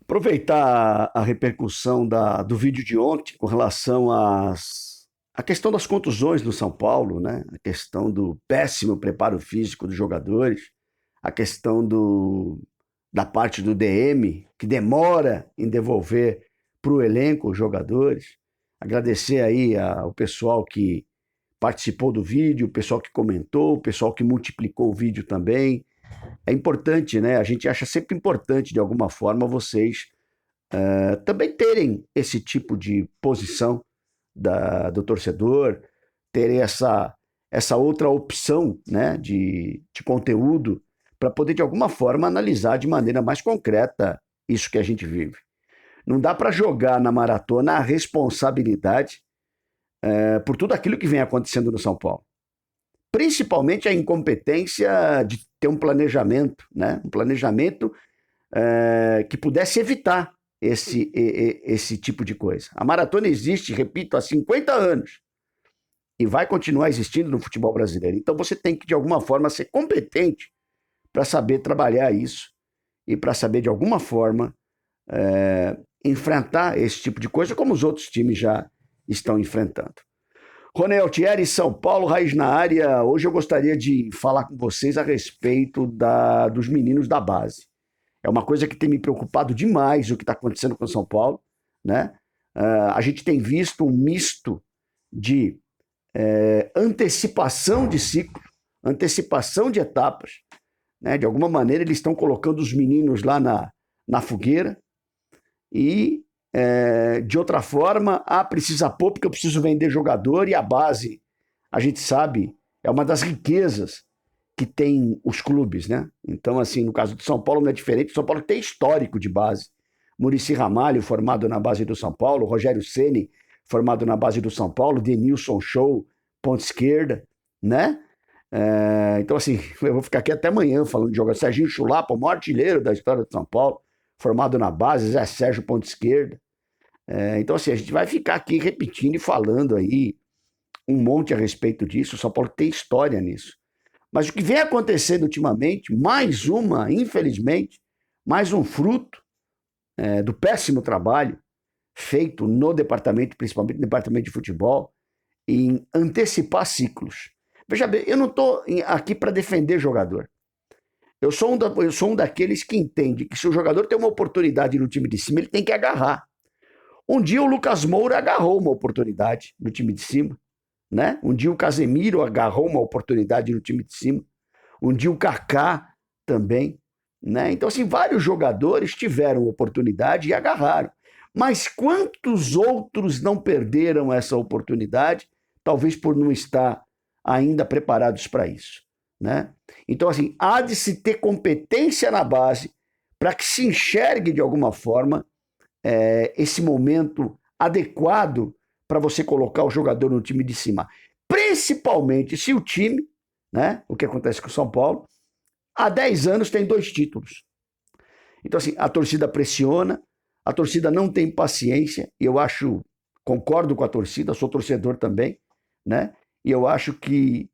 Aproveitar a repercussão do vídeo de ontem com relação à questão das contusões no São Paulo, né? A questão do péssimo preparo físico dos jogadores, a questão da parte do DM, que demora em devolver para o elenco os jogadores. Agradecer aí ao pessoal que participou do vídeo, o pessoal que comentou, o pessoal que multiplicou o vídeo também. É importante, né? A gente acha sempre importante, de alguma forma, vocês também terem esse tipo de posição do torcedor, terem essa outra opção, né, de conteúdo para poder, de alguma forma, analisar de maneira mais concreta isso que a gente vive. Não dá para jogar na maratona a responsabilidade por tudo aquilo que vem acontecendo no São Paulo. Principalmente a incompetência de ter um planejamento, né? Um planejamento que pudesse evitar esse tipo de coisa. A maratona existe, repito, há 50 anos e vai continuar existindo no futebol brasileiro. Então você tem que, de alguma forma, ser competente para saber trabalhar isso e para saber, de alguma forma, enfrentar esse tipo de coisa, como os outros times já estão enfrentando. Rony Altieri, São Paulo, Raiz na área. Hoje eu gostaria de falar com vocês a respeito dos meninos da base. É uma coisa que tem me preocupado demais o que está acontecendo com o São Paulo, né? A gente tem visto um misto de antecipação de ciclo, antecipação de etapas, né? De alguma maneira eles estão colocando os meninos lá na fogueira e de outra forma, precisa pôr porque eu preciso vender jogador, e a base, a gente sabe, é uma das riquezas que tem os clubes, né? Então, assim, no caso do São Paulo não é diferente. O São Paulo tem histórico de base. Muricy Ramalho, formado na base do São Paulo, Rogério Ceni, formado na base do São Paulo, Denilson Show, ponta esquerda, né? Então, assim, eu vou ficar aqui até amanhã falando de jogador. Serginho Chulapa, o maior artilheiro da história do São Paulo, formado na base, Zé Sérgio, ponta esquerda. Então, assim, a gente vai ficar aqui repetindo e falando aí um monte a respeito disso. O São Paulo tem história nisso. Mas o que vem acontecendo ultimamente, infelizmente, mais um fruto do péssimo trabalho feito no departamento, principalmente no departamento de futebol, em antecipar ciclos. Veja bem, eu não estou aqui para defender jogador. Eu sou um daqueles que entende que se o jogador tem uma oportunidade no time de cima, ele tem que agarrar. Um dia o Lucas Moura agarrou uma oportunidade no time de cima, né? Um dia o Casemiro agarrou uma oportunidade no time de cima. Um dia o Kaká também, né? Então, assim, vários jogadores tiveram oportunidade e agarraram. Mas quantos outros não perderam essa oportunidade, talvez por não estar ainda preparados para isso, né? Então, assim, há de se ter competência na base para que se enxergue de alguma forma esse momento adequado para você colocar o jogador no time de cima. Principalmente se o time, né, o que acontece com o São Paulo, há 10 anos tem 2 títulos. Então, assim, a torcida pressiona, a torcida não tem paciência, e eu concordo com a torcida, sou torcedor também, né? E eu acho que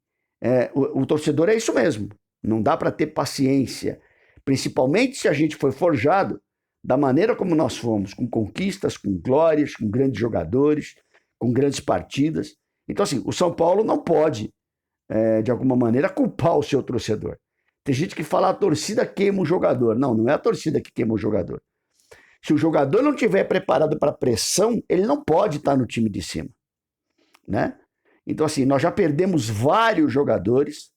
o torcedor é isso mesmo, não dá para ter paciência, principalmente se a gente foi forjado da maneira como nós fomos, com conquistas, com glórias, com grandes jogadores, com grandes partidas. Então, assim, o São Paulo não pode, de alguma maneira, culpar o seu torcedor. Tem gente que fala a torcida queima o jogador. Não, não é a torcida que queima o jogador. Se o jogador não estiver preparado para pressão, ele não pode estar no time de cima, né? Então, assim, nós já perdemos vários jogadores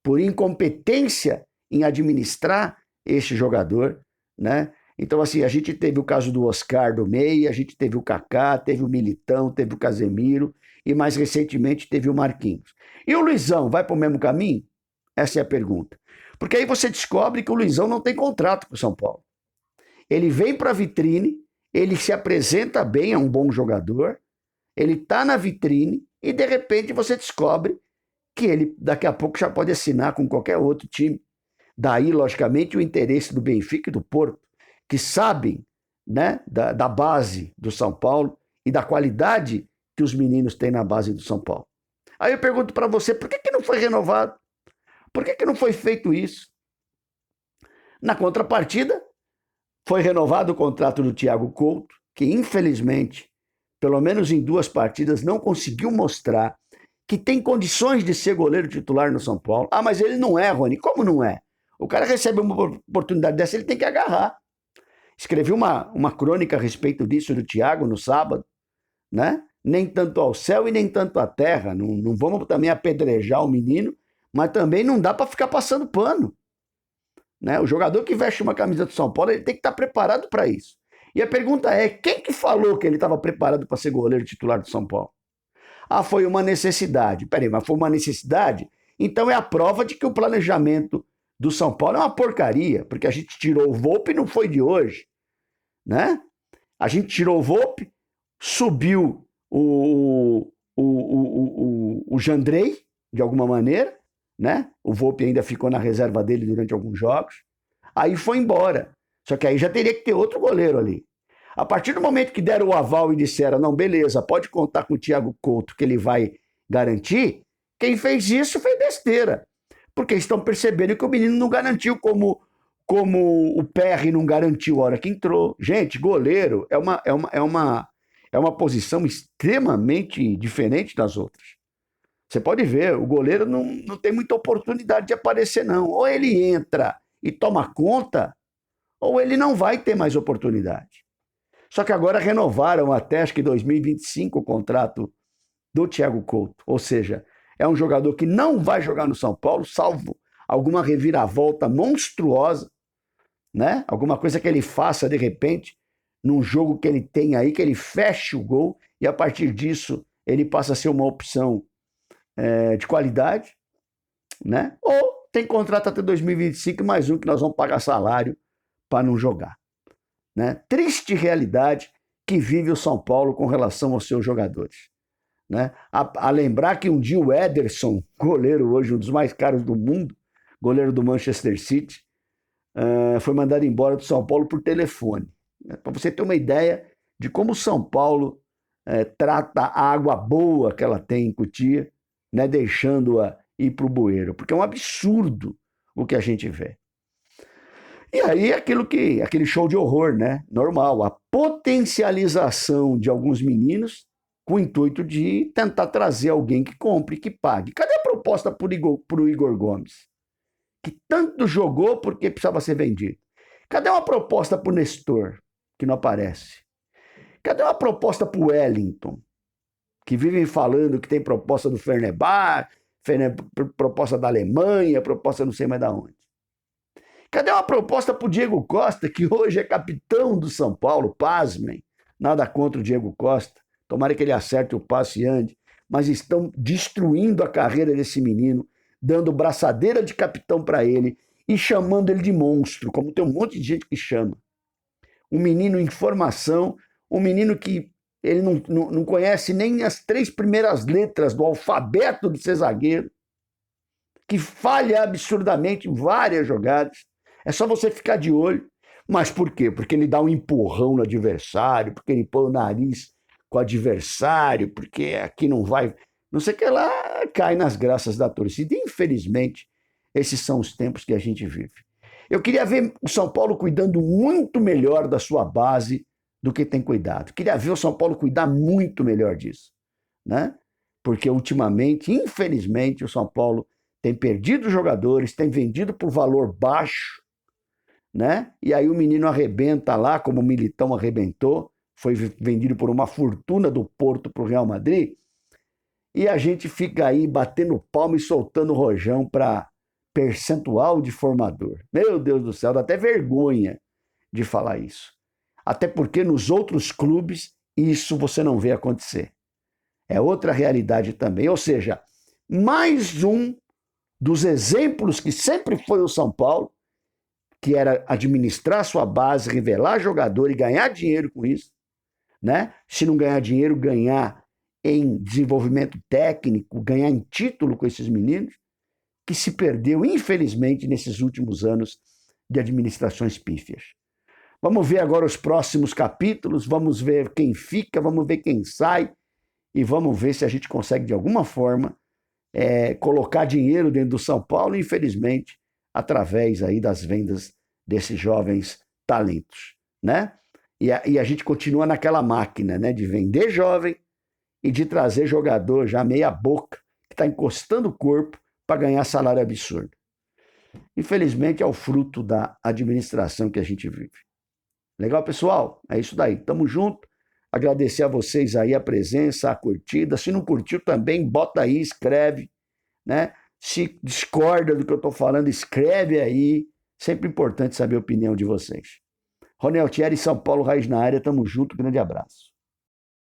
por incompetência em administrar este jogador, né? Então, assim, a gente teve o caso do Oscar do Meia, a gente teve o Kaká, teve o Militão, teve o Casemiro e mais recentemente teve o Marquinhos. E o Luizão vai para o mesmo caminho? Essa é a pergunta. Porque aí você descobre que o Luizão não tem contrato com o São Paulo. Ele vem para a vitrine, ele se apresenta bem, é um bom jogador, ele está na vitrine e de repente você descobre que ele daqui a pouco já pode assinar com qualquer outro time. Daí, logicamente, o interesse do Benfica e do Porto, que sabem, né, da base do São Paulo e da qualidade que os meninos têm na base do São Paulo. Aí eu pergunto para você, por que não foi renovado? Por que não foi feito isso? Na contrapartida, Foi renovado o contrato do Thiago Couto, que infelizmente, pelo menos em 2 partidas, não conseguiu mostrar que tem condições de ser goleiro titular no São Paulo. Ah, mas ele não é, Rony. Como não é? O cara recebe uma oportunidade dessa, ele tem que agarrar. Escrevi uma crônica a respeito disso do Thiago no sábado, né? Nem tanto ao céu e nem tanto à terra. Não vamos também apedrejar o menino, mas também não dá para ficar passando pano. Né? O jogador que veste uma camisa do São Paulo, ele tem que estar preparado para isso. E a pergunta é, quem que falou que ele estava preparado para ser goleiro titular do São Paulo? Ah, foi uma necessidade. Peraí, mas foi uma necessidade? Então é a prova de que o planejamento do São Paulo é uma porcaria, porque a gente tirou o Volpi e não foi de hoje. Né? A gente tirou o Volpi, subiu o Jandrei, de alguma maneira, né? O Volpi ainda ficou na reserva dele durante alguns jogos. Aí foi embora. Só que aí já teria que ter outro goleiro ali. A partir do momento que deram o aval e disseram, não, beleza, pode contar com o Thiago Couto que ele vai garantir, quem fez isso fez besteira. Porque estão percebendo que o menino não garantiu como o Perry não garantiu a hora que entrou. Gente, goleiro é uma posição extremamente diferente das outras. Você pode ver, o goleiro não tem muita oportunidade de aparecer, não. Ou ele entra e toma conta, ou ele não vai ter mais oportunidade. Só que agora renovaram até, acho que 2025, o contrato do Thiago Couto. Ou seja, é um jogador que não vai jogar no São Paulo, salvo alguma reviravolta monstruosa, né? Alguma coisa que ele faça, de repente, num jogo que ele tem aí, que ele feche o gol, e a partir disso ele passa a ser uma opção de qualidade, né? Ou tem contrato até 2025, mais um que nós vamos pagar salário para não jogar. Né? Triste realidade que vive o São Paulo com relação aos seus jogadores. Né? A lembrar que um dia o Ederson, goleiro hoje, um dos mais caros do mundo, goleiro do Manchester City, foi mandado embora do São Paulo por telefone. Para você ter uma ideia de como o São Paulo trata a água boa que ela tem em Cotia, né, deixando-a ir para o bueiro, porque é um absurdo o que a gente vê. E aí aquele show de horror, né? Normal, a potencialização de alguns meninos com o intuito de tentar trazer alguém que compre, que pague. Cadê a proposta para o Igor Gomes? Que tanto jogou porque precisava ser vendido. Cadê uma proposta para o Nestor, que não aparece? Cadê uma proposta para o Wellington, que vivem falando que tem proposta do Fenerbahçe, proposta da Alemanha, proposta não sei mais de onde? Cadê uma proposta para o Diego Costa, que hoje é capitão do São Paulo? Pasmem, nada contra o Diego Costa, tomara que ele acerte o passe e ande, mas estão destruindo a carreira desse menino, dando braçadeira de capitão para ele e chamando ele de monstro, como tem um monte de gente que chama. Um menino em formação, um menino que ele não conhece nem as 3 primeiras letras do alfabeto de ser zagueiro, que falha absurdamente em várias jogadas. É só você ficar de olho. Mas por quê? Porque ele dá um empurrão no adversário, porque ele põe o nariz com o adversário, porque aqui não vai... Não sei o que lá, cai nas graças da torcida. Infelizmente, esses são os tempos que a gente vive. Eu queria ver o São Paulo cuidando muito melhor da sua base do que tem cuidado. Queria ver o São Paulo cuidar muito melhor disso. Né? Porque ultimamente, infelizmente, o São Paulo tem perdido jogadores, tem vendido por valor baixo, né? E aí o menino arrebenta lá, como o Militão arrebentou, foi vendido por uma fortuna do Porto para o Real Madrid, e a gente fica aí batendo palma e soltando rojão para percentual de formador. Meu Deus do céu, dá até vergonha de falar isso. Até porque nos outros clubes isso você não vê acontecer. É outra realidade também. Ou seja, mais um dos exemplos que sempre foi o São Paulo, que era administrar sua base, revelar jogador e ganhar dinheiro com isso, né? Se não ganhar dinheiro, ganhar em desenvolvimento técnico, ganhar em título com esses meninos, que se perdeu, infelizmente, nesses últimos anos de administrações pífias. Vamos ver agora os próximos capítulos, vamos ver quem fica, vamos ver quem sai e vamos ver se a gente consegue, de alguma forma, colocar dinheiro dentro do São Paulo, infelizmente, através aí das vendas desses jovens talentos, né? E a gente continua naquela máquina, né, de vender jovem e de trazer jogador já meia boca, que está encostando o corpo para ganhar salário absurdo. Infelizmente, é o fruto da administração que a gente vive. Legal, pessoal? É isso daí. Tamo junto. Agradecer a vocês aí a presença, a curtida. Se não curtiu também, bota aí, escreve, né? Se discorda do que eu estou falando, escreve aí. Sempre importante saber a opinião de vocês. Rony Altieri, São Paulo, Raiz na área. Tamo junto. Grande abraço.